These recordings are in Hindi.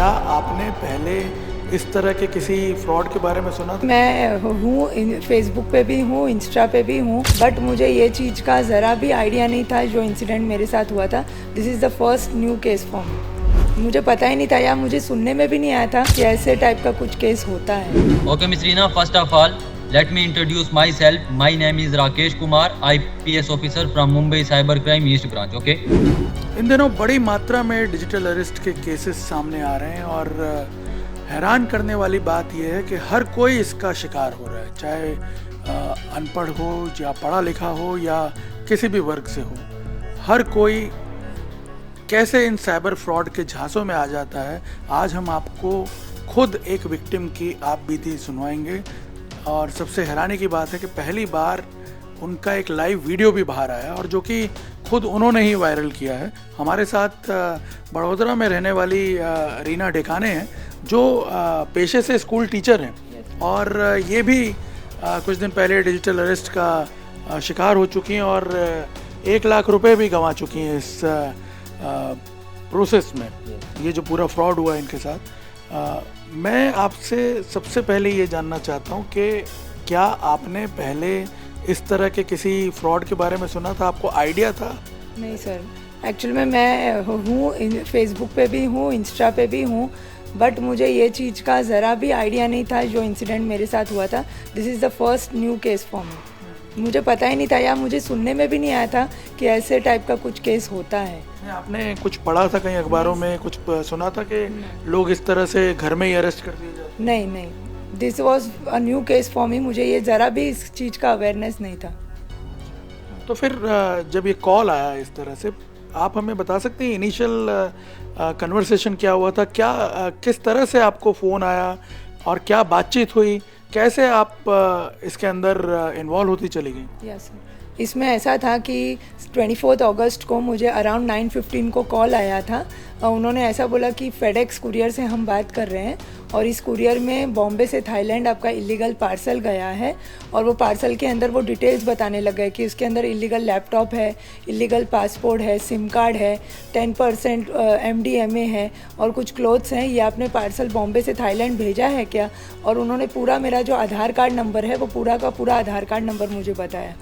क्या आपने पहले इस तरह के किसी फ्रॉड के बारे में सुना था? मैं हूँ फेसबुक पे भी हूँ, इंस्टा पे भी हूँ, बट मुझे ये चीज़ का ज़रा भी आइडिया नहीं था जो इंसिडेंट मेरे साथ हुआ था। This is the first new case for me. मुझे पता ही नहीं था या मुझे सुनने में भी नहीं आया था कि ऐसे टाइप का कुछ केस होता है। Okay, Ms. Reena, first of all, let me introduce myself. My name is Rakesh Kumar, IPS officer from Mumbai Cybercrime East Branch. Okay. इन दिनों बड़ी मात्रा में डिजिटल अरेस्ट के केसेस सामने आ रहे हैं और हैरान करने वाली बात यह है कि हर कोई इसका शिकार हो रहा है, चाहे अनपढ़ हो या पढ़ा लिखा हो या किसी भी वर्ग से हो। हर कोई कैसे इन साइबर फ्रॉड के झांसों में आ जाता है, आज हम आपको खुद एक विक्टिम की आप बीती सुनवाएंगे। और सबसे हैरानी की बात है कि पहली बार उनका एक लाइव वीडियो भी बाहर आया और जो कि खुद उन्होंने ही वायरल किया है। हमारे साथ बड़ौदा में रहने वाली रीना ढेकाने हैं जो पेशे से स्कूल टीचर हैं और ये भी कुछ दिन पहले डिजिटल अरेस्ट का शिकार हो चुकी हैं और 1 लाख रुपए भी गंवा चुकी हैं इस प्रोसेस में। ये जो पूरा फ्रॉड हुआ इनके साथ, मैं आपसे सबसे पहले ये जानना चाहता हूँ कि क्या आपने पहले इस तरह के किसी फ्रॉड के बारे में सुना था? आपको आइडिया था? नहीं सर, एक्चुअल में मैं हूँ फेसबुक पे भी हूँ, इंस्टा पे भी हूँ, बट मुझे ये चीज़ का ज़रा भी आइडिया नहीं था जो इंसिडेंट मेरे साथ हुआ था। This is the first new case for me. मुझे पता ही नहीं था या मुझे सुनने में भी नहीं आया था कि ऐसे टाइप का कुछ केस होता है। आपने कुछ पढ़ा था कहीं अखबारों में, कुछ सुना था कि लोग इस तरह से घर में ही अरेस्ट कर दिए जाते? नहीं, this was a new case for me. मुझे ये ज़रा भी इस चीज़ का अवेयरनेस नहीं था। तो फिर जब ये कॉल आया इस तरह से, आप हमें बता सकते हैं इनिशियल कन्वर्सेशन क्या हुआ था? क्या किस तरह से आपको फ़ोन आया और क्या बातचीत हुई? कैसे आप इसके अंदर इन्वॉल्व होती चली गई? यस सर, इसमें ऐसा था कि 24 अगस्त को मुझे अराउंड 9:15 को कॉल आया था। उन्होंने ऐसा बोला कि फेडेक्स कुरियर से हम बात कर रहे हैं और इस कुरियर में बॉम्बे से थाईलैंड आपका इलीगल पार्सल गया है और वो पार्सल के अंदर वो डिटेल्स बताने लग गए कि उसके अंदर इलीगल लैपटॉप है, इलीगल पासपोर्ट है, सिम कार्ड है, 10% MDMA है और कुछ क्लोथ्स हैं। ये आपने पार्सल बॉम्बे से थाईलैंड भेजा है क्या? और उन्होंने पूरा मेरा जो आधार कार्ड नंबर है वो पूरा का पूरा आधार कार्ड नंबर मुझे बताया।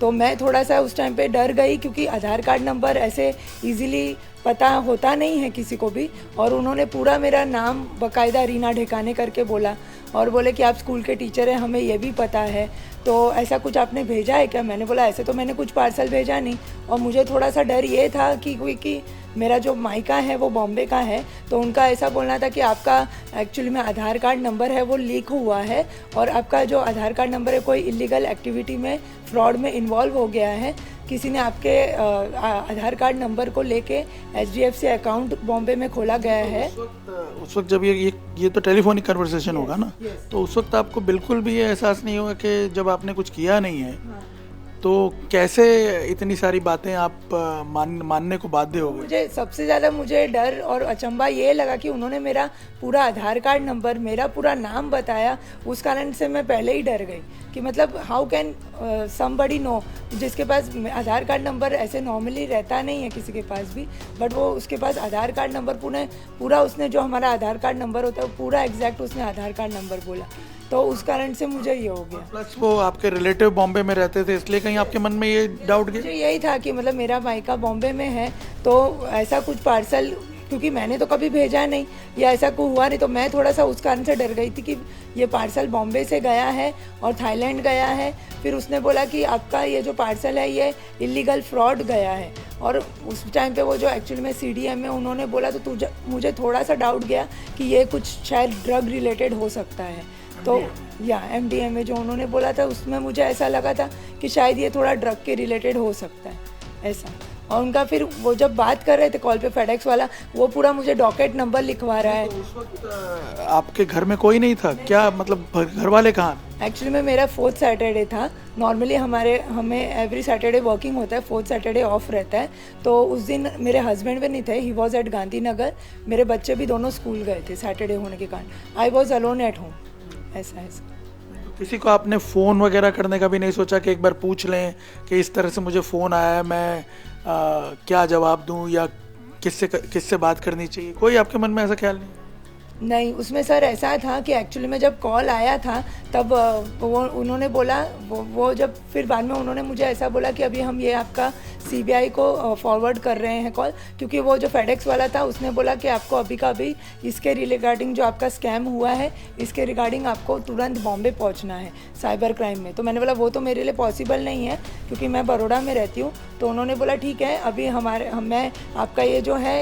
तो मैं थोड़ा सा उस टाइम पे डर गई क्योंकि आधार कार्ड नंबर ऐसे इजीली पता होता नहीं है किसी को भी। और उन्होंने पूरा मेरा नाम बाकायदा रीना ढेकाने करके बोला और बोले कि आप स्कूल के टीचर हैं, हमें ये भी पता है, तो ऐसा कुछ आपने भेजा है क्या? मैंने बोला ऐसे तो मैंने कुछ पार्सल भेजा नहीं। और मुझे थोड़ा सा डर ये था कि मेरा जो मायका है वो बॉम्बे का है, तो उनका ऐसा बोलना था कि आपका एक्चुअली में आधार कार्ड नंबर है वो लीक हुआ है और आपका जो आधार कार्ड नंबर है कोई इलीगल एक्टिविटी में, फ्रॉड में इन्वॉल्व हो गया है। किसी ने आपके आधार कार्ड नंबर को लेके HDFC अकाउंट बॉम्बे में खोला गया है। उस वक्त जब ये तो टेलीफोनिक कन्वर्सेशन होगा ना, तो उस वक्त आपको बिल्कुल भी ये एहसास नहीं होगा कि जब आपने कुछ किया नहीं है तो कैसे इतनी सारी बातें आप मानने को बाध्य हो गए? मुझे सबसे ज़्यादा मुझे डर और अचंभा ये लगा कि उन्होंने मेरा पूरा आधार कार्ड नंबर, मेरा पूरा नाम बताया, उस कारण से मैं पहले ही डर गई कि मतलब हाउ कैन समबडी नो, जिसके पास आधार कार्ड नंबर ऐसे नॉर्मली रहता नहीं है किसी के पास भी, बट वो उसके पास आधार कार्ड नंबर पूरा उसने जो हमारा आधार कार्ड नंबर होता है वो पूरा एग्जैक्ट उसने आधार कार्ड नंबर बोला, तो उस कारण से मुझे ये हो गया। प्लस वो आपके रिलेटिव बॉम्बे में रहते थे, इसलिए कहीं आपके मन में ये डाउट गया? मुझे यही था कि मतलब मेरा मायका बॉम्बे में है तो ऐसा कुछ पार्सल, क्योंकि मैंने तो कभी भेजा नहीं या ऐसा कुछ हुआ नहीं, तो मैं थोड़ा सा उस कारण से डर गई थी कि ये पार्सल बॉम्बे से गया है और थाईलैंड गया है। फिर उसने बोला कि आपका ये जो पार्सल है ये इलीगल फ्रॉड गया है और उस टाइम पे वो जो एक्चुअली में CDM है उन्होंने बोला, तो मुझे थोड़ा सा डाउट गया कि ये कुछ शायद ड्रग रिलेटेड हो सकता है। तो या MDMA जो उन्होंने बोला था उसमें मुझे ऐसा लगा था कि शायद ये थोड़ा ड्रग के रिलेटेड हो सकता है ऐसा। और उनका फिर वो जब बात कर रहे थे कॉल पे फेडेक्स वाला, वो पूरा मुझे डॉकेट नंबर लिखवा रहा है। तो उस वक्त आपके घर में कोई नहीं था क्या? मतलब घर वाले कहाँ? एक्चुअली में मेरा 4th सैटरडे था। नॉर्मली हमें एवरी सैटरडे वर्किंग होता है, 4th सैटरडे ऑफ रहता है। तो उस दिन मेरे हस्बैंड भी नहीं थे, ही वॉज एट गांधीनगर। मेरे बच्चे भी दोनों स्कूल गए थे सैटरडे होने के कारण। I was alone at home. ऐसा किसी को आपने फ़ोन वगैरह करने का भी नहीं सोचा कि एक बार पूछ लें कि इस तरह से मुझे फ़ोन आया है, मैं क्या जवाब दूं या किससे बात करनी चाहिए? कोई आपके मन में ऐसा ख्याल नहीं? नहीं, उसमें सर ऐसा था कि एक्चुअली में जब कॉल आया था तब वो उन्होंने बोला वो जब फिर बाद में उन्होंने मुझे ऐसा बोला कि अभी हम ये आपका सीबीआई को फॉरवर्ड कर रहे हैं कॉल, क्योंकि वो जो फेडेक्स वाला था उसने बोला कि आपको अभी का अभी इसके रिगार्डिंग जो आपका स्कैम हुआ है इसके रिगार्डिंग आपको तुरंत बॉम्बे पहुंचना है साइबर क्राइम में। तो मैंने बोला वो तो मेरे लिए पॉसिबल नहीं है क्योंकि मैं बड़ौदा में रहती हूँ। तो उन्होंने बोला ठीक है, अभी मैं आपका ये जो है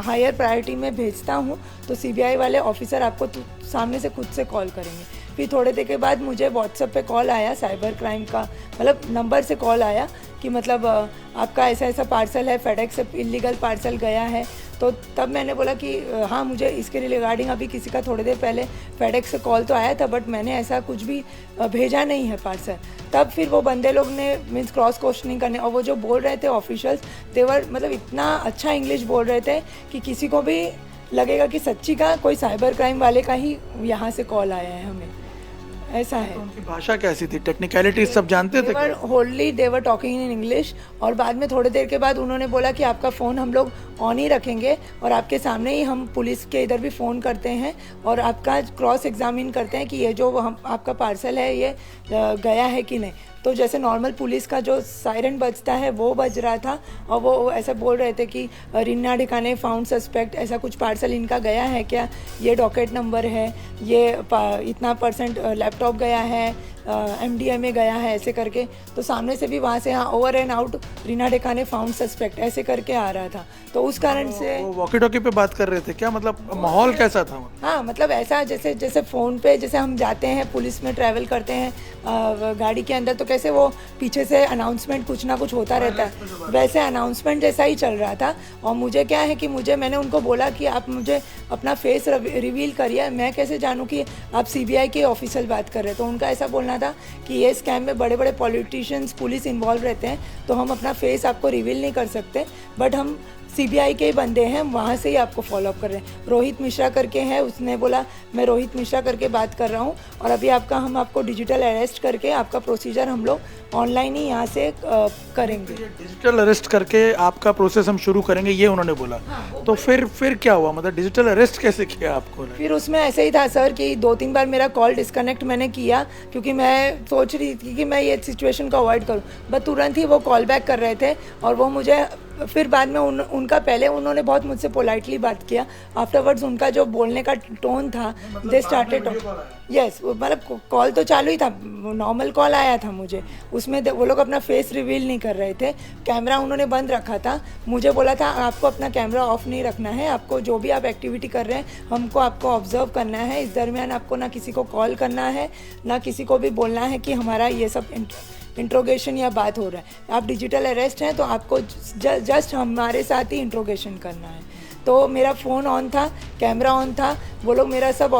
हायर प्रायोरिटी में भेजता हूँ, तो सीबीआई वाले ऑफिसर आपको सामने से खुद से कॉल करेंगे। फिर थोड़े देर के बाद मुझे व्हाट्सएप पे कॉल आया साइबर क्राइम का, मतलब नंबर से कॉल आया कि मतलब आपका ऐसा ऐसा पार्सल है, फेडेक्स से इलीगल पार्सल गया है। तो तब मैंने बोला कि हाँ, मुझे इसके रिगार्डिंग अभी किसी का थोड़ी देर पहले फेडेक्स से कॉल तो आया था, बट मैंने ऐसा कुछ भी भेजा नहीं है पार्सल। तब फिर वो बंदे लोग ने मीन्स क्रॉस क्वेश्चनिंग करने, और वो जो बोल रहे थे ऑफिशियल्स, देवर मतलब इतना अच्छा इंग्लिश बोल रहे थे कि किसी को भी लगेगा कि सच्ची का कोई साइबर क्राइम वाले का ही यहाँ से कॉल आया है हमें, ऐसा है। तो उनकी भाषा कैसी थी, टेक्निकलिटीज सब जानते थे? दे वर टॉकिंग इन इंग्लिश। और बाद में थोड़ी देर के बाद उन्होंने बोला कि आपका फ़ोन हम लोग ऑन ही रखेंगे और आपके सामने ही हम पुलिस के इधर भी फ़ोन करते हैं और आपका क्रॉस एग्जामिन करते हैं कि ये जो हम आपका पार्सल है ये गया है कि नहीं। तो जैसे नॉर्मल पुलिस का जो सायरन बजता है वो बज रहा था, और वो ऐसा बोल रहे थे कि रिन्ना ठिकाने फाउंड सस्पेक्ट, ऐसा कुछ पार्सल इनका गया है क्या, ये डॉकेट नंबर है, ये इतना % लैपटॉप गया है, MDMA गया है, ऐसे करके। तो सामने से भी वहाँ से हाँ ओवर एंड आउट रिन्ना ठिकाने फाउंड सस्पेक्ट ऐसे करके आ रहा था। तो उस कारण से वॉकी टॉकी पे बात कर रहे थे क्या, मतलब माहौल कैसा था? हाँ, मतलब ऐसा जैसे फ़ोन पे जैसे हम जाते हैं पुलिस में ट्रैवल करते हैं गाड़ी के अंदर, तो कैसे वो पीछे से अनाउंसमेंट कुछ ना कुछ होता रहता है, वैसे अनाउंसमेंट जैसा ही चल रहा था। और मुझे क्या है कि मैंने उनको बोला कि आप मुझे अपना फेस रिवील करिए, मैं कैसे जानूँ कि आप CBI के ऑफिसर बात कर रहे हैं। तो उनका ऐसा बोलना था कि ये स्कैम में बड़े बड़े पॉलिटिशियंस पुलिस इन्वॉल्व रहते हैं, तो हम अपना फेस आपको रिवील नहीं कर सकते, बट हम CBI के बंदे हैं, वहाँ से ही आपको फॉलोअप कर रहे हैं। रोहित मिश्रा करके है, उसने बोला मैं रोहित मिश्रा करके बात कर रहा हूँ और अभी हम आपको डिजिटल अरेस्ट करके आपका प्रोसीजर हम लोग ऑनलाइन ही यहाँ से करेंगे। डिजिटल अरेस्ट करके आपका प्रोसेस हम शुरू करेंगे, ये उन्होंने बोला। हाँ, तो फिर क्या हुआ, मतलब डिजिटल अरेस्ट कैसे किया आपको? फिर उसमें ऐसे ही था सर कि 2-3 बार मेरा कॉल डिस्कनेक्ट मैंने किया, क्योंकि मैं सोच रही थी कि मैं ये सिचुएशन को अवॉइड करूँ, बट तुरंत ही वो कॉल बैक कर रहे थे। और वो मुझे फिर बाद में उनका पहले उन्होंने बहुत मुझसे पोलाइटली बात किया, आफ्टरवर्ड्स उनका जो बोलने का टोन था, दे स्टार्टेड यस, मतलब कॉल तो चालू ही था, नॉर्मल कॉल आया था मुझे, उसमें वो लोग अपना फेस रिवील नहीं कर रहे थे, कैमरा उन्होंने बंद रखा था। मुझे बोला था आपको अपना कैमरा ऑफ नहीं रखना है, आपको जो भी आप एक्टिविटी कर रहे हैं हमको आपको ऑब्जर्व करना है, इस दरमियान आपको ना किसी को कॉल करना है ना किसी को भी बोलना है कि हमारा ये सब इंट्रोगेशन या बात हो रहा है। आप डिजिटल अरेस्ट हैं तो आपको जस्ट हमारे साथ ही इंट्रोगेशन करना है। तो मेरा फ़ोन ऑन था, कैमरा ऑन था, वो लोग मेरा सब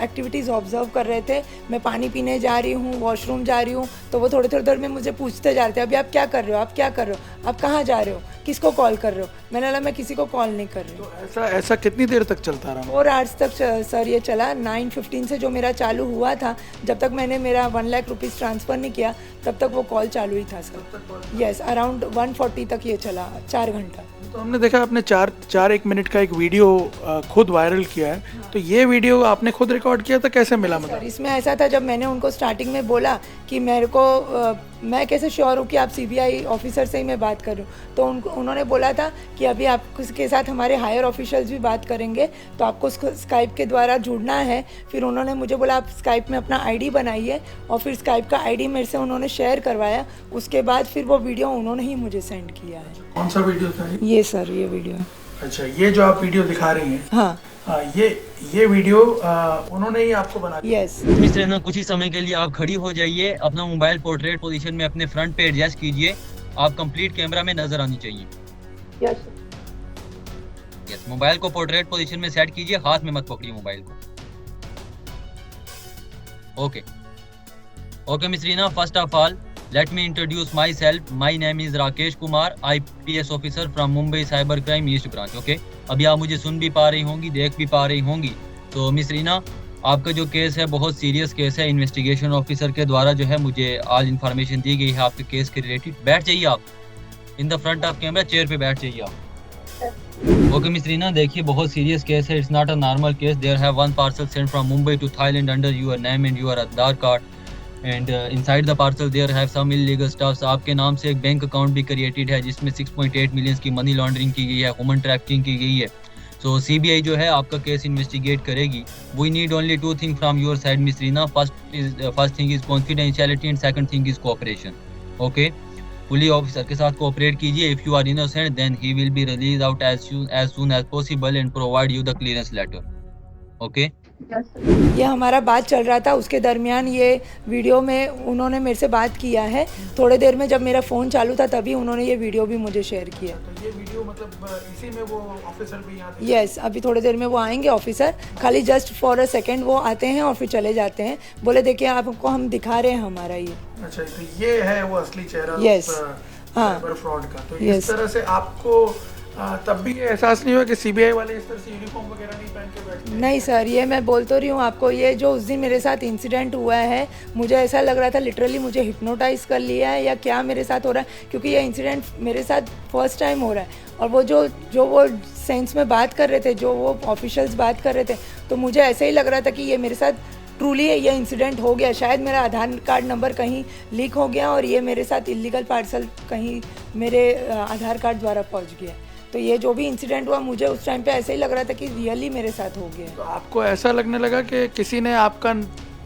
एक्टिविटीज़ ऑब्जर्व कर रहे थे। मैं पानी पीने जा रही हूँ, वॉशरूम जा रही हूँ, तो वो थोड़ी देर में मुझे पूछते जा रहे थे, अभी आप क्या कर रहे हो, आप क्या कर रहे हो, आप कहाँ जा रहे हो, किसको कॉल कर रहे हो। मैंने बोला मैं किसी को कॉल नहीं कर रही हूँ। तो ऐसा कितनी देर तक चलता रहा? 4 आवर्स तक सर ये चला। 9:15 से जो मेरा चालू हुआ था, जब तक मैंने मेरा 1 लाख रुपीज़ ट्रांसफ़र नहीं किया तब तक वो कॉल चालू ही था सर। यस, अराउंड 1:40 तक ये चला, 4 घंटा। तो हमने देखा आपने 1 मिनट का एक वीडियो खुद वायरल किया है। हाँ। तो ये वीडियो आपने खुद रिकॉर्ड किया था, कैसे मिला? मतलब इसमें ऐसा था, जब मैंने उनको स्टार्टिंग में बोला कि मेरे को मैं कैसे श्योर हूँ कि आप CBI ऑफिसर से ही मैं बात कर रही हूँ, तो उन्होंने बोला था कि अभी आपके साथ हमारे हायर ऑफिशियल्स भी बात करेंगे, तो आपको स्काइप के द्वारा जुड़ना है। फिर उन्होंने मुझे बोला आप स्काइप में अपना ID बनाइए, और फिर स्काइप का ID मेरे से उन्होंने शेयर करवाया। उसके बाद फिर वो वीडियो उन्होंने ही मुझे सेंड किया है। कौन सा वीडियो था ये सर, ये वीडियो। अच्छा, ये जो आप वीडियो दिखा रही हैं? हाँ, ये वीडियो उन्होंने ही आपको बना दिया? यस। मिस रेना, कुछ ही समय के लिए आप खड़ी हो जाइए, अपना मोबाइल पोर्ट्रेट पोजीशन में अपने फ्रंट पे एडजस्ट कीजिए, आप कंप्लीट कैमरा में नजर आनी चाहिए। यस, मोबाइल को पोर्ट्रेट पोजीशन में सेट कीजिए, हाथ में मत पकड़िए मोबाइल को। Okay miss Reena, first of all let me introduce myself. My name is Rakesh Kumar, IPS officer from Mumbai cyber crime east branch. Okay, अभी आप मुझे सुन भी पा रही होंगी, देख भी पा रही होंगी। तो मिस रीना, आपका जो केस है बहुत सीरियस केस है। इन्वेस्टिगेशन ऑफिसर के द्वारा जो है मुझे आज इन्फॉर्मेशन दी गई है आपके केस के रिलेटेड। बैठ जाइए आप, in the front of camera, chair पे बैठ जाइए आप। ओके मिस रीना, देखिए बहुत सीरियस केस है, it's not a normal case. There have one parcel sent from Mumbai to Thailand under your name and your Aadhaar card and inside the parcel there have some illegal stuffs. आपके नाम से एक बैंक अकाउंट भी क्रिएटेड है जिसमें 6.8 मिलियन की मनी लॉन्ड्रिंग की गई है, ह्यूमन ट्रैफिकिंग की गई है। सो सीबीआई जो है आपका केस इन्वेस्टिगेट करेगी। We need only two thing from your side miss Reena. First thing is confidentiality and second thing is cooperation. Okay, police officer के साथ कोऑपरेट कीजिए। If you are innocent then he will be release out as soon as possible and provide you the clearance letter. Okay, ये हमारा बात चल रहा था, उसके दरमियान ये वीडियो में उन्होंने मेरे से बात किया है। थोड़ी देर में जब मेरा फ़ोन चालू था तभी उन्होंने ये वीडियो भी मुझे शेयर किया। तो ये वीडियो मतलब इसी में वो ऑफिसर भी यहाँ थे? यस, अभी थोड़ी देर में वो आएंगे ऑफिसर, खाली जस्ट फॉर अ सेकेंड वो आते हैं और फिर चले जाते हैं। बोले देखिए आपको हम दिखा रहे हैं हमारा ये। अच्छा, तो ये है वो असली चेहरा Yes. हाँ। साइबर फ्रॉड का। तो Yes. इस तरह से आपको तब भी ये एहसास नहीं हुआ कि सीबीआई वाले इस तरह से यूनिफॉर्म वगैरह नहीं पहन के बैठते? नहीं सर, ये मैं बोल तो रही हूँ आपको, ये जो उस दिन मेरे साथ इंसिडेंट हुआ है मुझे ऐसा लग रहा था लिटरली मुझे हिप्नोटाइज कर लिया है या क्या मेरे साथ हो रहा है, क्योंकि ये इंसिडेंट मेरे साथ फर्स्ट टाइम हो रहा है। और वो जो वो सेंस में बात कर रहे थे, जो वो ऑफिशियल्स बात कर रहे थे, तो मुझे ऐसे ही लग रहा था कि ये मेरे साथ ट्रूली ये इंसिडेंट हो गया। शायद मेरा आधार कार्ड नंबर कहीं लीक हो गया और ये मेरे साथ इलीगल पार्सल कहीं मेरे आधार कार्ड द्वारा पहुंच गया। तो ये जो भी इंसिडेंट हुआ मुझे उस टाइम पे ऐसे ही लग रहा था कि रियली मेरे साथ हो गया। तो आपको ऐसा लगने लगा कि किसी ने आपका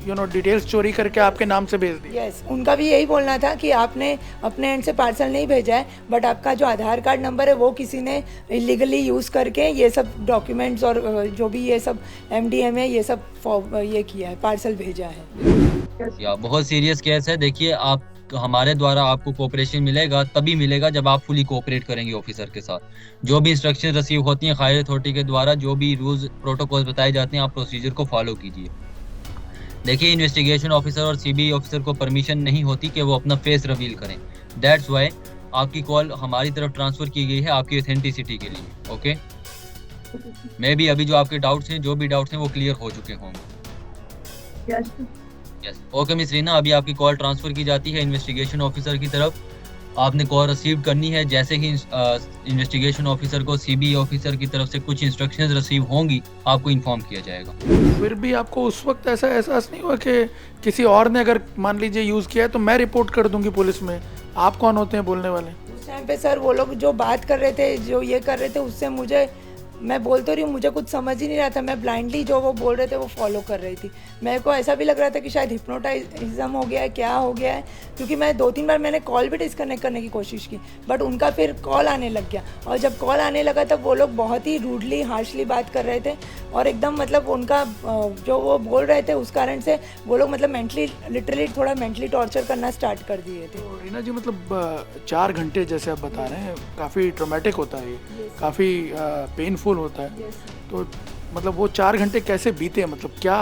डिटेल्स चोरी करके आपके नाम से भेज दी? यस, उनका भी यही बोलना था कि आपने अपने एंड से पार्सल नहीं भेजा है, बट आपका जो आधार कार्ड नंबर है वो किसी ने इलीगली यूज़ करके ये सब डॉक्यूमेंट्स और जो भी ये सब MDM है ये सब ये किया है, पार्सल भेजा है। या बहुत सीरियस केस है। देखिए आप हमारे द्वारा आपको कोऑपरेशन मिलेगा तभी मिलेगा जब आप फुली कोऑपरेट करेंगे ऑफिसर के साथ। जो भी इंस्ट्रक्शन रिसीव होती हैं हायर अथॉरिटी के द्वारा, जो भी रूल्स प्रोटोकॉल बताए जाते हैं, आप प्रोसीजर को फॉलो कीजिए। देखिए इन्वेस्टिगेशन ऑफिसर और सीबीआई ऑफिसर को परमिशन नहीं होती कि वो अपना फेस रिवील करें। दैट्स वाई आपकी कॉल हमारी तरफ ट्रांसफर की गई है आपकी ऑथेंटिसिटी के लिए। ओके, मे बी अभी जो आपके डाउट्स हैं, जो भी डाउट्स हैं वो क्लियर हो चुके होंगे। यस, ओके मिस रीना, अभी आपकी कॉल ट्रांसफर की जाती है इन्वेस्टिगेशन ऑफिसर की तरफ। आपने कॉल रिसीव करनी है। जैसे ही इन्वेस्टिगेशन ऑफिसर को सीबीआई ऑफिसर की तरफ से कुछ इंस्ट्रक्शंस रिसीव होंगी आपको इन्फॉर्म किया जाएगा। फिर भी आपको उस वक्त ऐसा एहसास नहीं हुआ कि किसी और ने अगर मान लीजिए यूज़ किया है तो मैं रिपोर्ट कर दूंगी पुलिस में? आप कौन होते हैं बोलने वाले? उस टाइम पे सर वो लोग जो बात कर रहे थे, जो ये कर रहे थे, उससे मुझे, मैं बोल तो रही हूँ, मुझे कुछ समझ ही नहीं रहा था। मैं ब्लाइंडली जो वो बोल रहे थे वो फॉलो कर रही थी। मेरे को ऐसा भी लग रहा था कि शायद हिप्नोटाइज्म हो गया है, क्या हो गया है, क्योंकि मैं 2-3 बार मैंने कॉल भी डिस्कनेक्ट करने की कोशिश की, बट उनका फिर कॉल आने लग गया। और जब कॉल आने लगा तब वो लोग बहुत ही रूडली हार्शली बात कर रहे थे और एकदम मतलब उनका जो वो बोल रहे थे उस कारण से वो लोग मतलब मेंटली, लिटरली थोड़ा मेंटली टॉर्चर करना स्टार्ट कर दिए थे। तो रीना जी मतलब 4 घंटे जैसे आप बता रहे हैं, काफ़ी ट्रॉमेटिक होता है ये, काफ़ी पेनफुल होता है। तो मतलब वो 4 घंटे कैसे बीते? मतलब क्या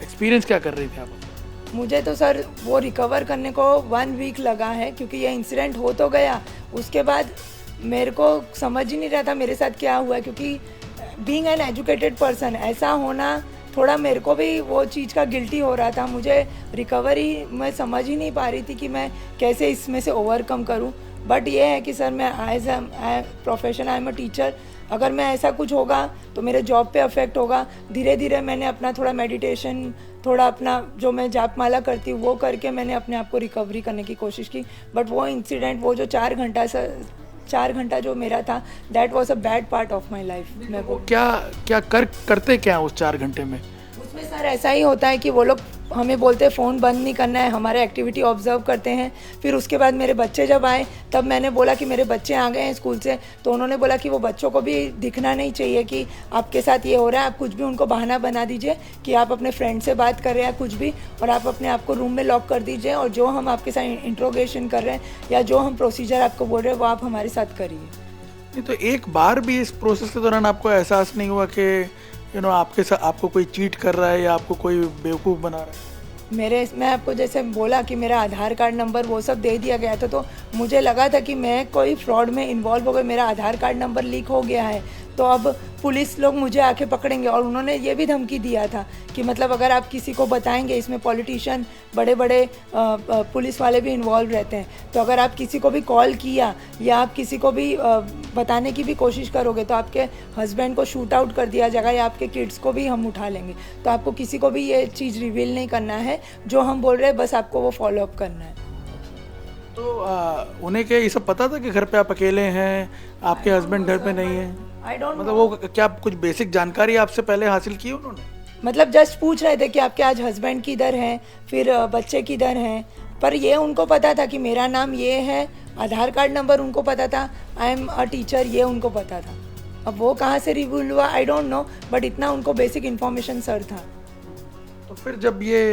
एक्सपीरियंस क्या कर रही थी आप? मुझे तो सर वो रिकवर करने को 1 वीक लगा है, क्योंकि ये इंसिडेंट हो तो गया, उसके बाद मेरे को समझ ही नहीं रहा था मेरे साथ क्या हुआ, क्योंकि बीइंग एन एजुकेटेड पर्सन ऐसा होना थोड़ा मेरे को भी वो चीज़ का गिल्टी हो रहा था। मुझे रिकवरी मैं समझ ही नहीं पा रही थी कि मैं कैसे इसमें से ओवरकम करूं। बट ये है कि सर मैं as profession I am a teacher, अगर मैं ऐसा कुछ होगा तो मेरे जॉब पे अफेक्ट होगा। धीरे धीरे मैंने अपना थोड़ा मेडिटेशन, थोड़ा अपना जो मैं जाप माला करती हूँ वो करके मैंने अपने आप को रिकवरी करने की कोशिश की। बट वो इंसिडेंट, वो जो 4 घंटा जो मेरा था, that was a bad part of my life. मैं वो क्या करते क्या उस 4 घंटे में? उसमें सर ऐसा ही होता है कि वो लोग हमें बोलते हैं फ़ोन बंद नहीं करना है, हमारे एक्टिविटी ऑब्जर्व करते हैं। फिर उसके बाद मेरे बच्चे जब आए तब मैंने बोला कि मेरे बच्चे आ गए हैं स्कूल से, तो उन्होंने बोला कि वो बच्चों को भी दिखना नहीं चाहिए कि आपके साथ ये हो रहा है। आप कुछ भी उनको बहाना बना दीजिए कि आप अपने फ्रेंड से बात कर रहे हैं कुछ भी, और आप अपने आप को रूम में लॉक कर दीजिए और जो हम आपके साथ इंट्रोगेशन कर रहे हैं या जो हम प्रोसीजर आपको बोल रहे हैं वो आप हमारे साथ करिए। नहीं तो एक बार भी इस प्रोसेस के दौरान आपको एहसास नहीं हुआ कि आपके साथ आपको कोई चीट कर रहा है या आपको कोई बेवकूफ़ बना रहा है? मैं आपको जैसे बोला कि मेरा आधार कार्ड नंबर वो सब दे दिया गया था, तो मुझे लगा था कि मैं कोई फ्रॉड में इन्वॉल्व हो गया, मेरा आधार कार्ड नंबर लीक हो गया है। तो अब पुलिस लोग मुझे आके पकड़ेंगे। और उन्होंने ये भी धमकी दिया था कि मतलब अगर आप किसी को बताएंगे, इसमें पॉलिटिशियन, बड़े बड़े पुलिस वाले भी इन्वॉल्व रहते हैं, तो अगर आप किसी को भी कॉल किया या आप किसी को भी बताने की भी कोशिश करोगे तो आपके हस्बैंड को शूट आउट कर दिया जाएगा या आपके किड्स को भी हम उठा लेंगे। तो आपको किसी को भी ये चीज़ रिवील नहीं करना है, जो हम बोल रहे हैं बस आपको वो फॉलो अप करना है। तो उन्हें क्या ये सब पता था कि घर पे आप अकेले हैं, आपके हस्बैंड घर पे नहीं है? आई डोंट मतलब वो क्या कुछ बेसिक जानकारी आपसे पहले हासिल की उन्होंने? मतलब जस्ट पूछ रहे थे कि आपके आज हस्बैंड किधर हैं, फिर बच्चे किधर हैं, पर ये उनको पता था कि मेरा नाम ये है, आधार कार्ड नंबर उनको पता था, आई एम अ टीचर, ये उनको पता था। अब वो कहाँ से रिवील हुआ आई डोंट नो, बट इतना उनको बेसिक इन्फॉर्मेशन सर था। तो फिर जब ये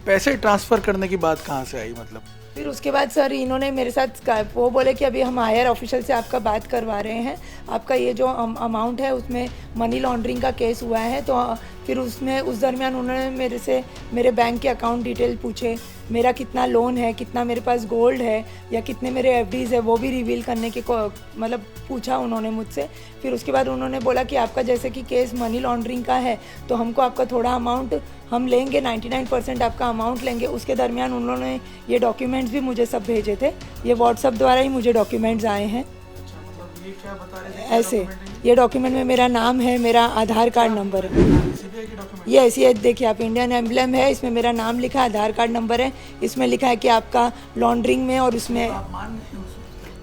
पैसे ट्रांसफ़र करने की बात कहाँ से आई मतलब? फिर उसके बाद सर इन्होंने मेरे साथ वो बोले कि अभी हम हायर ऑफिशियल से आपका बात करवा रहे हैं, आपका ये जो अमाउंट है उसमें मनी लॉन्ड्रिंग का केस हुआ है। तो फिर उसमें उस दरमियान उन्होंने मेरे से मेरे बैंक के अकाउंट डिटेल पूछे, मेरा कितना लोन है, कितना मेरे पास गोल्ड है या कितने मेरे एफडीज़ है, वो भी रिवील करने के मतलब पूछा उन्होंने मुझसे। फिर उसके बाद उन्होंने बोला कि आपका जैसे कि केस मनी लॉन्ड्रिंग का है तो हमको आपका थोड़ा अमाउंट हम लेंगे, 99% आपका अमाउंट लेंगे। उसके दरमियान उन्होंने ये डॉक्यूमेंट्स भी मुझे सब भेजे थे, ये व्हाट्सअप द्वारा ही मुझे डॉक्यूमेंट्स आए हैं। मतलब ये क्या बता रहे थे? ऐसे ये डॉक्यूमेंट में मेरा नाम है, मेरा आधार कार्ड नंबर है, ये ऐसी देखिए आप, इंडियन एम्बलम है, इसमें मेरा नाम लिखा है, आधार कार्ड नंबर है, इसमें लिखा है कि आपका लॉन्ड्रिंग में, और उसमें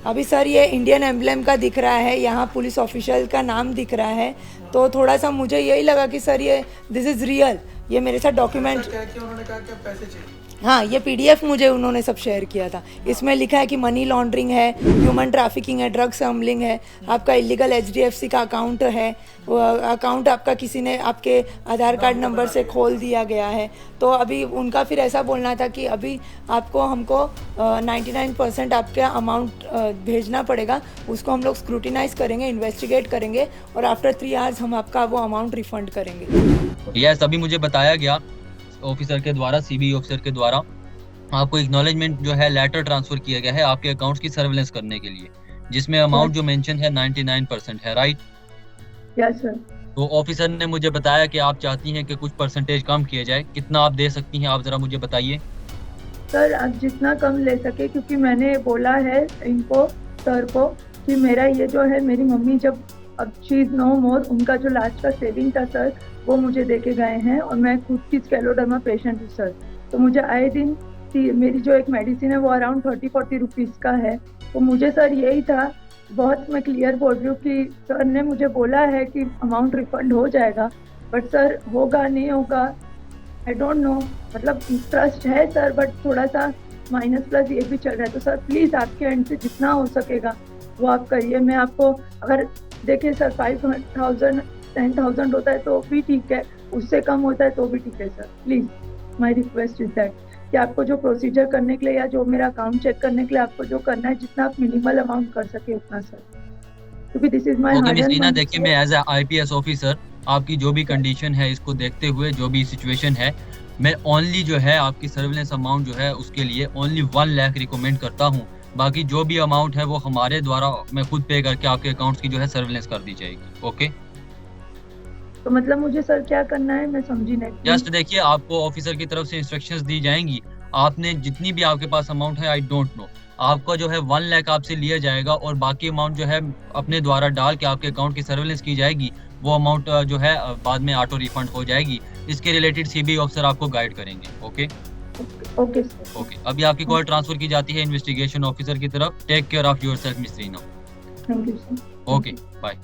अभी सर ये इंडियन एम्बलम का दिख रहा है, यहाँ पुलिस ऑफिशियल का नाम दिख रहा है। तो थोड़ा सा मुझे यही लगा कि सर ये दिस इज़ रियल, ये मेरे साथ डॉक्यूमेंट। उन्होंने कहा कि पैसे चाहिए? हाँ, ये पीडीएफ मुझे उन्होंने सब शेयर किया था। इसमें लिखा है कि मनी लॉन्ड्रिंग है, ह्यूमन ट्रैफिकिंग है, ड्रग्स स्मगलिंग है, आपका इलीगल एचडीएफसी का अकाउंट है, वो अकाउंट आपका किसी ने आपके आधार कार्ड नंबर से खोल दिया गया है। तो अभी उनका फिर ऐसा बोलना था कि अभी आपको हमको 99% आपका अमाउंट भेजना पड़ेगा, उसको हम लोग स्क्रूटिनाइज करेंगे, इन्वेस्टिगेट करेंगे और आफ्टर 3 आवर्स हम आपका वो अमाउंट रिफंड करेंगे। यस, अभी मुझे बताया गया ऑफिसर के द्वारा, सीबी ऑफिसर के द्वारा आपको एक्नॉलेजमेंट जो है लेटर ट्रांसफर किया गया है आपके अकाउंट्स की सर्वेलेंस करने के लिए, जिसमें अमाउंट जो मेंशन है 99% है, राइट? Yes sir. तो ऑफिसर ने मुझे बताया कि आप चाहती हैं कि कुछ परसेंटेज कम किया जाए, कितना आप दे सकती हैं, आप जरा मुझे बताइए। सर आप जितना कम ले सके, क्योंकि मैंने बोला है इनको, सर को, कि मेरा ये जो है, मेरी मम्मी जब अब शी इज़ नो मोर, उनका जो लास्ट का सेविंग था सर वो मुझे दे के गए हैं, और मैं खुद की स्केलोडर्मा पेशेंट हूँ सर। तो मुझे आए दिन मेरी जो एक मेडिसिन है वो अराउंड 30-40 रुपीज़ का है। तो मुझे सर यही था, बहुत मैं क्लियर बोल रही हूँ कि सर ने मुझे बोला है कि अमाउंट रिफंड हो जाएगा, बट सर होगा नहीं होगा आई डोंट नो। मतलब ट्रस्ट है सर, बट थोड़ा सा माइनस प्लस ये भी चल रहा है। तो सर प्लीज़ आपके एंड से जितना हो सकेगा वो आप करिए। मैं आपको, अगर देखिए सर 5,000 10,000 होता है तो भी ठीक है, उससे कम होता है तो भी ठीक है sir. Please my request is that कि आपको जो प्रोसीजर करने के लिए या जो मेरा अकाउंट चेक करने के लिए आपको जो करना है, जितना आप मिनिमल अमाउंट कर सके उतना सर, क्योंकि this is my okay miss Leena, देखिए मैं एज ए आईपीएस ऑफिसर आपकी जो भी कंडीशन है इसको देखते हुए, जो भी सिचुएशन है, मैं ओनली जो है आपकी सर्विलेंस अमाउंट जो है उसके लिए ओनली 1 लाख रिकमेंड करता हूँ। बाकी जो भी अमाउंट है वो हमारे द्वारा मैं खुद पे करके आपके अकाउंट्स की जो है सर्विलेंस कर दी जाएगी। ओके, तो मतलब मुझे सर क्या करना है मैं समझी नहीं। जस्ट देखिए आपको ऑफिसर की तरफ से इंस्ट्रक्शंस दी जाएंगी, आपने जितनी भी आपके पास अमाउंट है, आई डोंट नो, आपका जो है 1 लाख आपसे लिया जाएगा और बाकी अमाउंट जो है अपने द्वारा डाल के आपके अकाउंट की सर्विलेंस की जाएगी। वो अमाउंट जो है बाद में ऑटो रिफंड हो जाएगी। इसके रिलेटेड सीबी ऑफिसर आपको गाइड करेंगे। Okay okay sir. ओके, अभी आपकी कॉल ट्रांसफर की जाती है इन्वेस्टिगेशन ऑफिसर की तरफ। Take care of yourself miss Reena. Thank you sir. Okay bye.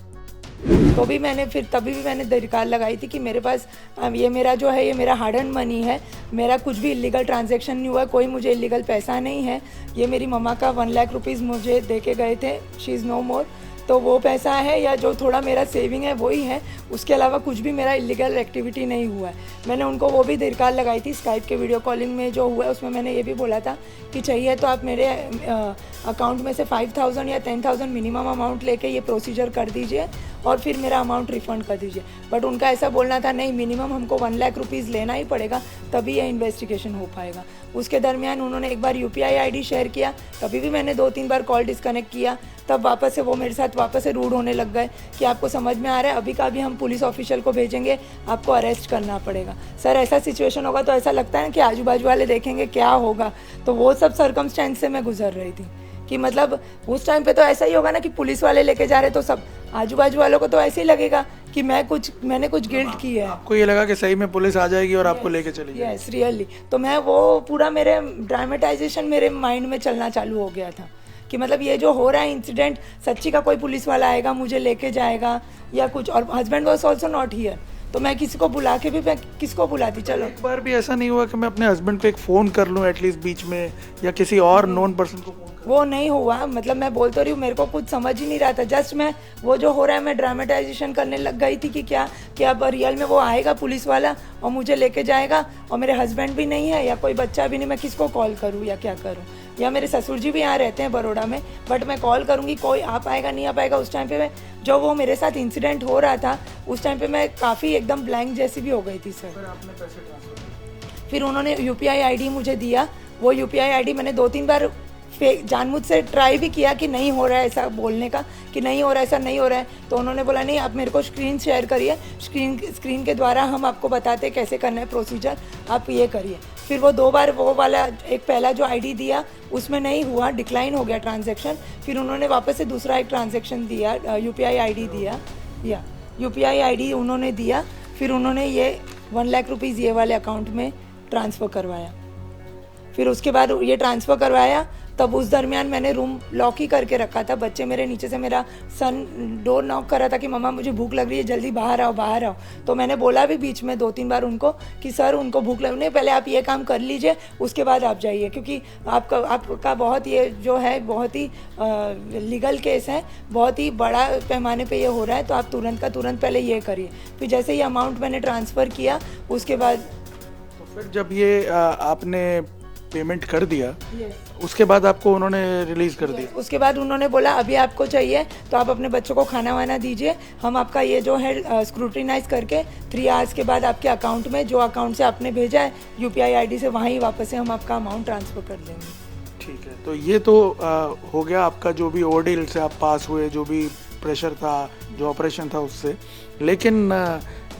तो भी मैंने फिर तभी भी मैंने दरकार लगाई थी कि मेरे पास ये मेरा जो है ये मेरा हार्ड अर्न मनी है, मेरा कुछ भी इलीगल ट्रांजैक्शन नहीं हुआ, कोई मुझे इलीगल पैसा नहीं है। ये मेरी मम्मा का 1 लाख रुपीज़ मुझे दे के गए थे, शी इज़ नो मोर, तो वो पैसा है या जो थोड़ा मेरा सेविंग है वही है, उसके अलावा कुछ भी मेरा इलीगल एक्टिविटी नहीं हुआ है। मैंने उनको वो भी दरकार लगाई थी स्काइप के वीडियो कॉलिंग में जो हुआ है, उसमें मैंने ये भी बोला था कि चाहिए तो आप मेरे अकाउंट में से 5,000 या 10,000 मिनिमम अमाउंट लेके ये प्रोसीजर कर दीजिए और फिर मेरा अमाउंट रिफ़ंड कर दीजिए। बट उनका ऐसा बोलना था नहीं, मिनिमम हमको 1 लाख रुपीज़ लेना ही पड़ेगा तभी ये इन्वेस्टिगेशन हो पाएगा। उसके दरमियान उन्होंने एक बार UPI ID शेयर किया, तभी भी मैंने 2-3 बार कॉल डिस्कनेक्ट किया, तब वापस से वो मेरे साथ वापस से रूड होने लग गए कि आपको समझ में आ रहा है, अभी का अभी हम पुलिस ऑफिशियल को भेजेंगे, आपको अरेस्ट करना पड़ेगा। सर ऐसा सिचुएशन होगा तो ऐसा लगता है कि आजू बाजू वाले देखेंगे क्या होगा, तो वो सब सर्कमस्टेंस से मैं गुजर रही थी कि मतलब उस टाइम पे तो ऐसा ही होगा ना कि पुलिस वाले लेके जा रहे, तो सब आजू बाजू वालों को तो ऐसे ही लगेगा कि मैंने कुछ गिल्ट किया है। आपको ये लगा कि सही में पुलिस आ जाएगी और आपको लेके चली जाएगी? Yes really. तो मैं वो पूरा मेरे ड्रामेटाइजेशन मेरे माइंड में चलना चालू हो गया था कि मतलब ये जो हो रहा है इंसिडेंट, सच्ची का कोई पुलिस वाला आएगा मुझे लेके जाएगा या कुछ, और husband was also not here, तो मैं किसी को बुला के भी मैं किसको बुलाती। चलो एक बार भी ऐसा नहीं हुआ कि मैं अपने हस्बैंड को एक फ़ोन कर लूँ एटलीस्ट बीच में, या किसी और नोन पर्सन को फ़ोन कर? वो नहीं हुआ। मतलब मैं बोल तो रही हूँ, मेरे को कुछ समझ ही नहीं रहा था। जस्ट मैं वो जो हो रहा है मैं ड्रामेटाइजेशन करने लग गई थी कि क्या कि अब रियल में वो आएगा पुलिस वाला और मुझे लेके जाएगा, और मेरे हस्बैंड भी नहीं है या कोई बच्चा भी नहीं, मैं किसको कॉल करूँ या क्या करूँ। या मेरे ससुर जी भी यहाँ रहते हैं बड़ौदा में, बट मैं कॉल करूँगी कोई आ पाएगा नहीं आ पाएगा। उस टाइम पे मैं जो वो मेरे साथ इंसिडेंट हो रहा था उस टाइम पे मैं काफ़ी एकदम ब्लैंक जैसी भी हो गई थी सर। फिर आपने पैसे ट्रांसफर किए? फिर उन्होंने UPI ID मुझे दिया, वो UPI ID मैंने 2-3 बार जानबूझ से ट्राई भी किया कि नहीं हो रहा है ऐसा बोलने का, कि नहीं हो रहा है ऐसा नहीं हो रहा है, तो उन्होंने बोला नहीं आप मेरे को स्क्रीन शेयर करिए, स्क्रीन के द्वारा हम आपको बताते कैसे करना है प्रोसीजर, आप ये करिए। फिर वो 2 बार वो वाला एक पहला जो ID दिया उसमें नहीं हुआ, डिक्लाइन हो गया ट्रांजैक्शन। फिर उन्होंने वापस से दूसरा एक ट्रांजैक्शन दिया, UPI ID दिया, या UPI ID उन्होंने दिया। फिर उन्होंने ये 1 लाख रुपीज़ ये वाले अकाउंट में ट्रांसफ़र करवाया। फिर उसके बाद ये ट्रांसफ़र करवाया, तब उस दरमियान मैंने रूम लॉक ही करके रखा था। बच्चे मेरे नीचे से, मेरा सन डोर नॉक कर रहा था कि मम्मा मुझे भूख लग रही है, जल्दी बाहर आओ बाहर आओ। तो मैंने बोला भी बीच में 2-3 बार उनको कि सर उनको भूख लग नहीं, पहले आप ये काम कर लीजिए उसके बाद आप जाइए, क्योंकि आपका बहुत ये जो है बहुत ही लीगल केस है, बहुत ही बड़ा पैमाने पे ये हो रहा है, तो आप तुरंत का तुरंत पहले ये करिए। फिर जैसे ये अमाउंट मैंने ट्रांसफ़र किया उसके बाद, तो फिर जब ये आपने पेमेंट कर दिया उसके बाद आपको उन्होंने रिलीज़ कर दिया? उसके बाद उन्होंने बोला अभी आपको चाहिए तो आप अपने बच्चों को खाना वाना दीजिए, हम आपका ये जो है स्क्रूटिनाइज करके 3 आवर्स के बाद आपके अकाउंट में, जो अकाउंट से आपने भेजा है UPI ID से, वहीं वापस से हम आपका अमाउंट ट्रांसफ़र कर देंगे। ठीक है, तो ये तो हो गया आपका जो भी ऑर्डर से आप पास हुए, जो भी प्रेशर था, जो ऑपरेशन था उससे। लेकिन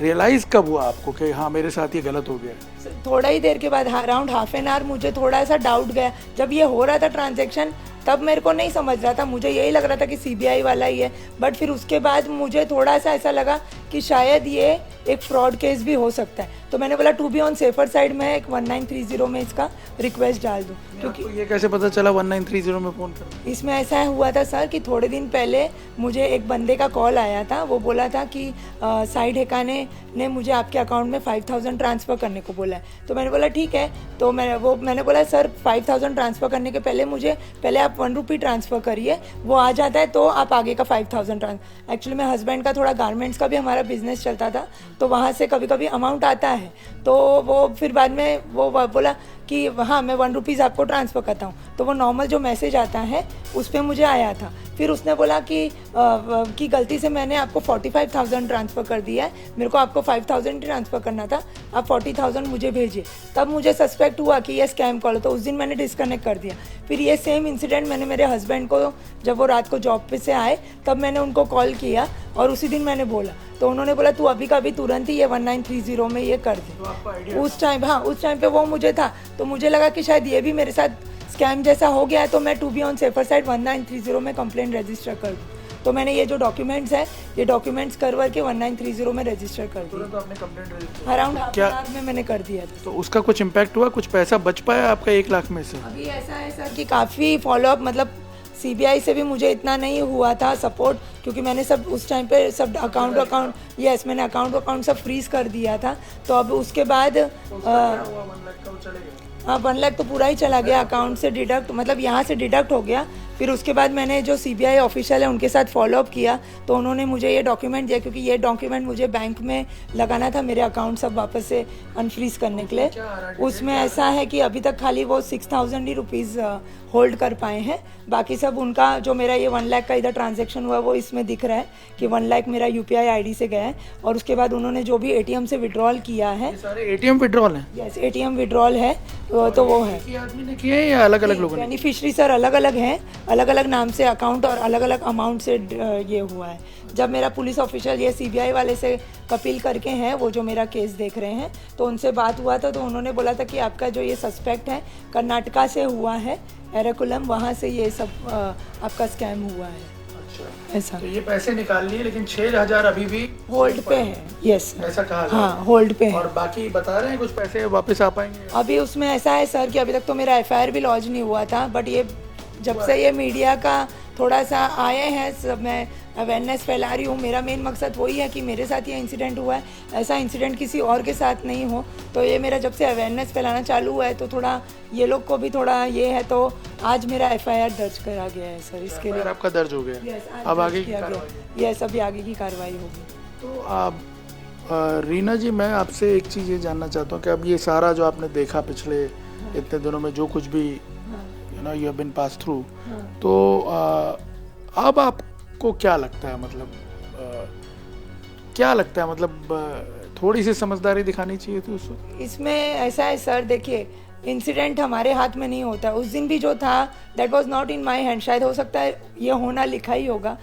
रियलाइज़ कब हुआ आपको कि हाँ मेरे साथ ये गलत हो गया? थोड़ा ही देर के बाद, अराउंड हाफ एन आवर मुझे थोड़ा सा डाउट गया। जब ये हो रहा था ट्रांजैक्शन तब मेरे को नहीं समझ रहा था, मुझे यही लग रहा था कि CBI वाला ही है, बट फिर उसके बाद मुझे थोड़ा सा ऐसा लगा कि शायद ये एक फ्रॉड केस भी हो सकता है। तो मैंने बोला to be on safer side में एक 1930 में इसका रिक्वेस्ट डाल दूँ। क्योंकि ये कैसे पता चला 1930 में फ़ोन कर? इसमें ऐसा हुआ था सर कि थोड़े दिन पहले मुझे एक बंदे का कॉल आया था, वो बोला था कि साइड ठिकाने ने मुझे आपके अकाउंट में 5000 ट्रांसफ़र करने को बोला है। तो मैंने बोला ठीक है, तो मैंने बोला सर 5000 ट्रांसफ़र करने के पहले आप 1 रुपी ट्रांसफ़र करिए, वो आ जाता है तो आप आगे का 5000 एक्चुअली मेरे हस्बैंड का थोड़ा गारमेंट्स का भी हमारा बिजनेस चलता था, तो वहाँ से कभी कभी अमाउंट आता है, तो वो फिर बाद में वो बोला कि हाँ मैं 1 रुपीज़ आपको ट्रांसफ़र करता हूँ। तो वो नॉर्मल जो मैसेज आता है उस पर मुझे आया था। फिर उसने बोला कि गलती से मैंने आपको 45,000 ट्रांसफ़र कर दिया है, मेरे को आपको 5,000 ट्रांसफ़र करना था, आप 40,000 मुझे भेजिए। तब मुझे सस्पेक्ट हुआ कि ये स्कैम कॉल, तो उस दिन मैंने डिस्कनेक्ट कर दिया। फिर ये सेम इंसिडेंट मैंने मेरे हस्बैंड को, जब वो रात को जॉब पे से आए तब मैंने उनको कॉल किया और उसी दिन मैंने बोला, तो उन्होंने बोला तू अभी का अभी तुरंत ही ये 1930 में ये कर दे। तो उस टाइम पे वो मुझे था, तो मुझे लगा कि शायद ये भी मेरे साथ स्कैम जैसा हो गया है, तो मैं to be on safer side 1930 में कंप्लेंट रजिस्टर कर दूँ। तो मैंने ये जो डॉक्यूमेंट्स है ये डॉक्यूमेंट्स करवा के 1930 में रजिस्टर कर दिया। तो आपने complaint register around half an hour में मैंने कर दिया था। तो उसका कुछ इम्पैक्ट हुआ, कुछ पैसा बच पाया आपका 1 लाख में से? अभी ऐसा है सर कि काफ़ी फॉलोअप, मतलब CBI से भी मुझे इतना नहीं हुआ था सपोर्ट, क्योंकि मैंने सब उस टाइम पे सब मैंने अकाउंट सब फ्रीज कर दिया था। तो अब उसके बाद 1 लाख तो पूरा ही चला गया अकाउंट से डिडक्ट, मतलब यहाँ से डिडक्ट हो गया, फिर उसके बाद मैंने जो CBI ऑफिशियल है उनके साथ फॉलोअप किया, तो उन्होंने मुझे ये डॉक्यूमेंट दिया, क्योंकि ये डॉक्यूमेंट मुझे बैंक में लगाना था मेरे अकाउंट सब वापस से अनफ्रीज करने के लिए। उसमें ऐसा है कि अभी तक खाली वो 6,000 ही रुपीज़ होल्ड कर पाए हैं, बाकी सब उनका जो मेरा ये 1 लाख का इधर ट्रांजैक्शन हुआ वो इसमें दिख रहा है कि 1 लाख मेरा UPI ID से गया है। और उसके बाद उन्होंने जो भी ATM से विड्रॉल किया है, सारे ATM विड्रॉल हैं? यस, ATM विड्रॉल है, तो वो है। एक ही आदमी ने किए हैं या अलग अलग लोगों ने? बेनिफिशरी सर अलग अलग हैं, अलग अलग नाम से अकाउंट और अलग अलग अमाउंट से ये हुआ है। जब मेरा पुलिस ऑफिशियल ये CBI वाले से कपिल करके हैं, वो जो मेरा केस देख रहे हैं, तो उनसे बात हुआ था, तो उन्होंने बोला था कि आपका जो ये सस्पेक्ट है कर्नाटका से हुआ है, एराकुलम, वहाँ से ये सब आपका स्कैम हुआ है। अच्छा, ऐसा। तो ये पैसे निकाल लिए लेकिन 6,000 अभी भी होल्ड पे है। यस, ऐसा कहा जा हाँ, रहा है। होल्ड पे है। और बाकी बता रहे हैं कुछ पैसे वापस आ पाएंगे? अभी उसमें ऐसा है सर कि अभी तक तो मेरा FIR भी लॉन्च नहीं हुआ था, बट ये जब से ये मीडिया का थोड़ा सा आए हैं, सब मैं अवेयरनेस फैला रही हूँ। मेरा मेन मकसद वही है कि मेरे साथ ये इंसिडेंट हुआ है, ऐसा इंसिडेंट किसी और के साथ नहीं हो। तो ये मेरा जब से अवेयरनेस फैलाना चालू हुआ है, तो थोड़ा ये लोग को भी थोड़ा ये है, तो आज मेरा FIR दर्ज करा गया है सर इसके लिए। आपका दर्ज हो गया? यस, अब आगे की कार्रवाई? यस, अभी आगे की कार्रवाई होगी। तो आप रीना जी, मैं आपसे एक चीज़ ये जानना चाहता हूँ कि अब ये सारा जो आपने देखा पिछले इतने दिनों में, जो कुछ भी you have been pass through, तो अब आपको क्या लगता है, मतलब क्या लगता है, मतलब थोड़ी सी समझदारी दिखानी चाहिए थी उस वक्त? इसमें ऐसा है सर, देखिए इंसिडेंट हमारे हाथ में नहीं होता। उस दिन भी जो था that was not in my hand. शायद हो सकता है ये होना लिखा ही होगा,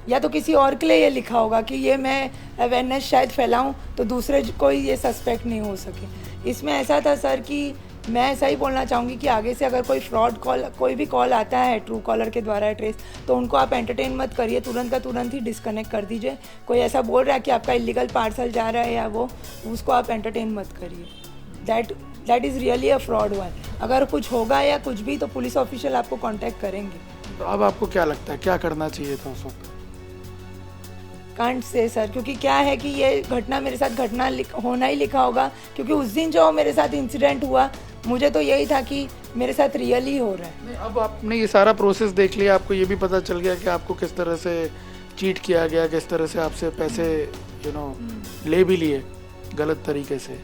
या तो किसी और के लिए ये लिखा होगा कि ये मैं अवेयरनेस शायद फैलाऊं तो दूसरे कोई ये सस्पेक्ट नहीं हो सके। इसमें ऐसा था सर कि मैं ऐसा ही बोलना चाहूँगी कि आगे से अगर कोई फ्रॉड कॉल, कोई भी कॉल आता है ट्रू कॉलर के द्वारा ट्रेस, तो उनको आप एंटरटेन मत करिए, तुरंत का तुरंत ही डिस्कनेक्ट कर दीजिए। कोई ऐसा बोल रहा है कि आपका इलीगल पार्सल जा रहा है या वो, उसको आप एंटरटेन मत करिए। That is really a fraud one. अगर कुछ होगा या कुछ भी, तो पुलिस ऑफिशियल आपको कॉन्टैक्ट करेंगे। तो अब आपको क्या लगता है क्या करना चाहिए था उस वक्त? कांट से सर, क्योंकि क्या है कि ये घटना मेरे साथ होना ही लिखा होगा, क्योंकि उस दिन जो मेरे साथ इंसिडेंट हुआ, मुझे तो यही था कि मेरे साथ रियली हो रहा है। नहीं, अब आपने ये सारा प्रोसेस देख लिया, आपको ये भी पता चल गया कि आपको किस तरह से चीट किया गया, किस तरह से आपसे पैसे ले भी लिए गलत तरीके से।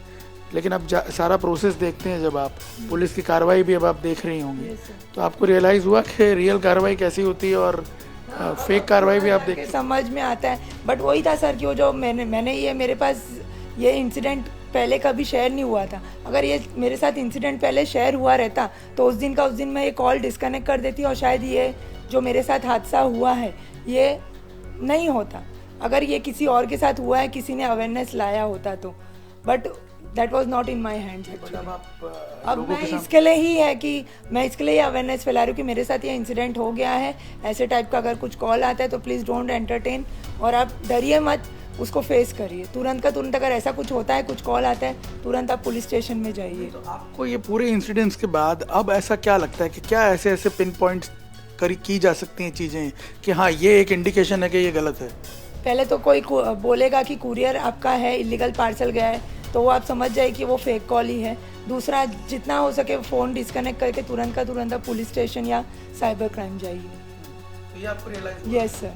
लेकिन अब सारा प्रोसेस देखते हैं, जब आप पुलिस की कार्रवाई भी अब आप देख रही होंगी, तो आपको रियलाइज़ हुआ कि रियल कार्रवाई कैसी होती है और फेक कार्रवाई भी आप देख समझ में आता है। बट वही था सर कि वो जो मैंने ये मेरे पास ये इंसिडेंट पहले कभी शेयर नहीं हुआ था। अगर ये मेरे साथ इंसिडेंट पहले शेयर हुआ रहता, तो उस दिन मैं ये कॉल डिस्कनेक्ट कर देती और शायद ये जो मेरे साथ हादसा हुआ है ये नहीं होता। अगर ये किसी और के साथ हुआ है, किसी ने अवेयरनेस लाया होता तो, but that was not in my hands. अब मैं इसके लिए ही है कि मैं इसके लिए अवेयरनेस फैला रही हूँ कि मेरे साथ ये इंसिडेंट हो गया है, ऐसे टाइप का अगर कुछ कॉल आता है तो प्लीज़ डोंट एंटरटेन, और आप डरिए मत, उसको फेस करिए तुरंत का तुरंत। अगर ऐसा कुछ होता है, कुछ कॉल आता है, तुरंत आप पुलिस स्टेशन में जाइए। तो आपको ये पूरे इंसिडेंट्स के बाद अब ऐसा क्या लगता है कि क्या ऐसे पिन पॉइंट्स की जा सकती हैं चीज़ें कि हाँ ये एक इंडिकेशन है कि ये गलत है? पहले तो कोई बोलेगा कि कुरियर आपका है, इलीगल पार्सल गया है, तो वो आप समझ जाए कि वो फेक कॉल ही है। दूसरा, जितना हो सके फ़ोन डिस्कनेक्ट करके तुरंत का तुरंत आप पुलिस स्टेशन या साइबर क्राइम जाइए। तो ये आपको रियलाइज? Yes sir.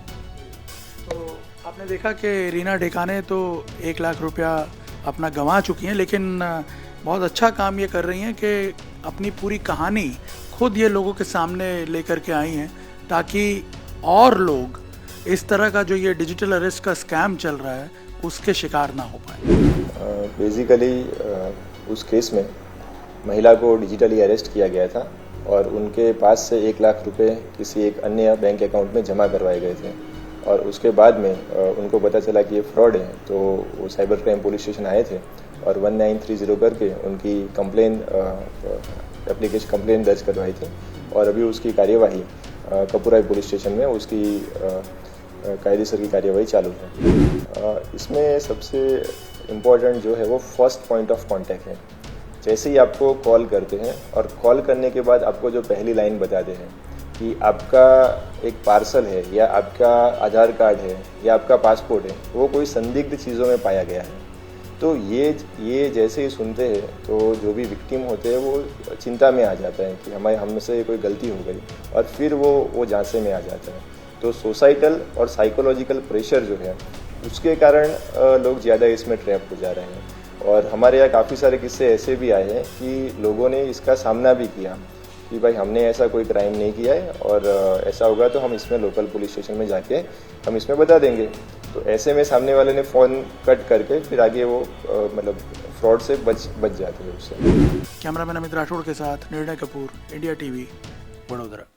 तो आपने देखा कि रीना ढेकाने तो 1 लाख रुपया अपना गंवा चुकी हैं, लेकिन बहुत अच्छा काम ये कर रही हैं कि अपनी पूरी कहानी खुद ये लोगों के सामने लेकर के आई हैं, ताकि और लोग इस तरह का जो ये डिजिटल अरेस्ट का स्कैम चल रहा है उसके शिकार ना हो पाए। बेसिकली उस केस में महिला को डिजिटली अरेस्ट किया गया था और उनके पास से 1 लाख रुपए किसी एक अन्य बैंक अकाउंट में जमा करवाए गए थे, और उसके बाद में उनको पता चला कि ये फ्रॉड है, तो वो साइबर क्राइम पुलिस स्टेशन आए थे और 1930 करके उनकी कंप्लेन दर्ज करवाई थी, और अभी उसकी कार्यवाही कपूराई पुलिस स्टेशन में उसकी कायदेसर की कार्यवाही चालू है। इसमें सबसे इम्पोर्टेंट जो है वो फर्स्ट पॉइंट ऑफ कांटेक्ट है। जैसे ही आपको कॉल करते हैं और कॉल करने के बाद आपको जो पहली लाइन बताते हैं कि आपका एक पार्सल है या आपका आधार कार्ड है या आपका पासपोर्ट है, वो कोई संदिग्ध चीज़ों में पाया गया है, तो ये जैसे ही सुनते हैं तो जो भी विक्टिम होते हैं वो चिंता में आ जाता है कि हमसे कोई गलती हो गई, और फिर वो झांसे में आ जाता है। तो सोसाइटल और साइकोलॉजिकल प्रेशर जो है उसके कारण लोग ज़्यादा इसमें ट्रैप हो जा रहे हैं। और हमारे यहाँ काफ़ी सारे किस्से ऐसे भी आए हैं कि लोगों ने इसका सामना भी किया कि भाई हमने ऐसा कोई क्राइम नहीं किया है, और ऐसा होगा तो हम इसमें लोकल पुलिस स्टेशन में जाके हम इसमें बता देंगे। तो ऐसे में सामने वाले ने फ़ोन कट करके फिर आगे वो मतलब फ्रॉड से बच जाते हैं उससे। कैमरामैन अमित राठौड़ के साथ निर्णय कपूर, इंडिया टीवी, वडोदरा।